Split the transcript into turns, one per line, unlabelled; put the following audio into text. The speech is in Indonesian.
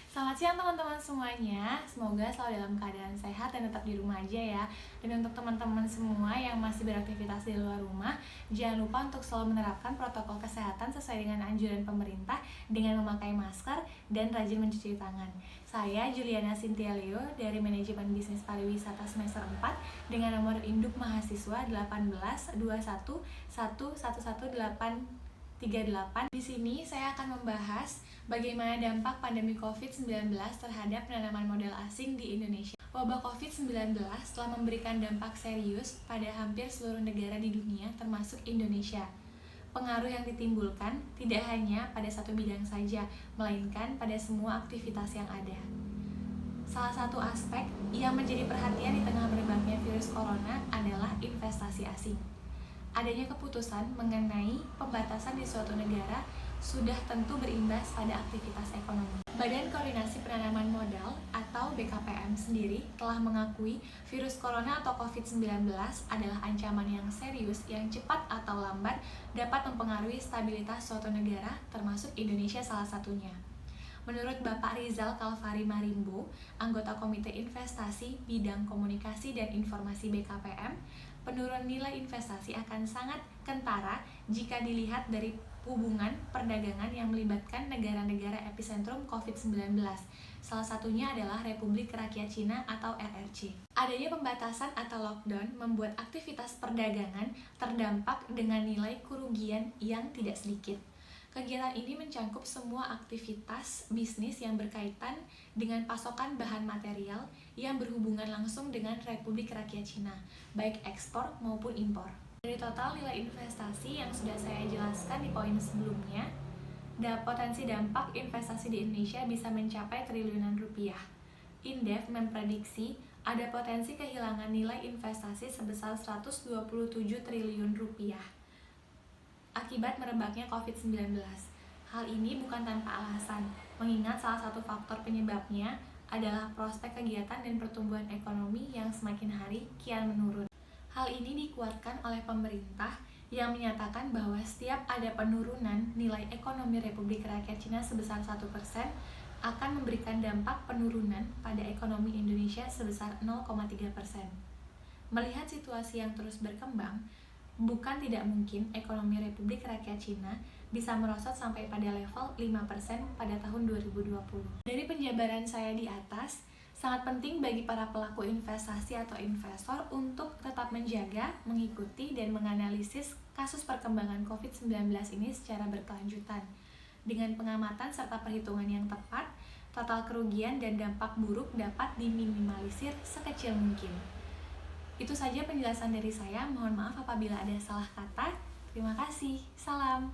Selamat siang teman-teman semuanya. Semoga selalu dalam keadaan sehat dan tetap di rumah aja ya. Dan untuk teman-teman semua yang masih beraktivitas di luar rumah, jangan lupa untuk selalu menerapkan protokol kesehatan sesuai dengan anjuran pemerintah dengan memakai masker dan rajin mencuci tangan. Saya Juliana Cynthia Leo dari Manajemen Bisnis Pariwisata semester 4 dengan nomor induk mahasiswa 18 21 11 1138. Di sini saya akan membahas bagaimana dampak pandemi COVID-19 terhadap penanaman modal asing di Indonesia. Wabah COVID-19 telah memberikan dampak serius pada hampir seluruh negara di dunia termasuk Indonesia. Pengaruh yang ditimbulkan tidak hanya pada satu bidang saja, melainkan pada semua aktivitas yang ada. Salah satu aspek yang menjadi perhatian di tengah merebaknya virus corona adalah investasi asing. Adanya keputusan mengenai pembatasan di suatu negara sudah tentu berimbas pada aktivitas ekonomi. Badan Koordinasi Penanaman Modal atau BKPM sendiri telah mengakui virus corona atau COVID-19 adalah ancaman yang serius yang cepat atau lambat dapat mempengaruhi stabilitas suatu negara, termasuk Indonesia salah satunya. Menurut Bapak Rizal Kalvari Marimbo, anggota Komite Investasi Bidang Komunikasi dan Informasi BKPM, penurunan nilai investasi akan sangat kentara jika dilihat dari hubungan perdagangan yang melibatkan negara-negara epicentrum COVID-19. Salah satunya adalah Republik Rakyat Cina atau RRC. Adanya pembatasan atau lockdown membuat aktivitas perdagangan terdampak dengan nilai kerugian yang tidak sedikit. Kegiatan ini mencangkup semua aktivitas bisnis yang berkaitan dengan pasokan bahan material yang berhubungan langsung dengan Republik Rakyat Cina, baik ekspor maupun impor. Dari total nilai investasi yang sudah saya jelaskan di poin sebelumnya, potensi dampak investasi di Indonesia bisa mencapai triliunan rupiah. Indef memprediksi ada potensi kehilangan nilai investasi sebesar 127 triliun rupiah akibat merebaknya COVID-19. Hal ini bukan tanpa alasan, mengingat salah satu faktor penyebabnya adalah prospek kegiatan dan pertumbuhan ekonomi yang semakin hari kian menurun. Hal ini dikuatkan oleh pemerintah yang menyatakan bahwa setiap ada penurunan nilai ekonomi Republik Rakyat Cina sebesar 1% akan memberikan dampak penurunan pada ekonomi Indonesia sebesar 0,3%. Melihat situasi yang terus berkembang, bukan tidak mungkin ekonomi Republik Rakyat Cina bisa merosot sampai pada level 5% pada tahun 2020. Dari penjabaran saya di atas, sangat penting bagi para pelaku investasi atau investor untuk tetap menjaga, mengikuti, dan menganalisis kasus perkembangan COVID-19 ini secara berkelanjutan. Dengan pengamatan serta perhitungan yang tepat, total kerugian dan dampak buruk dapat diminimalisir sekecil mungkin. Itu saja penjelasan dari saya, mohon maaf apabila ada salah kata. Terima kasih, salam.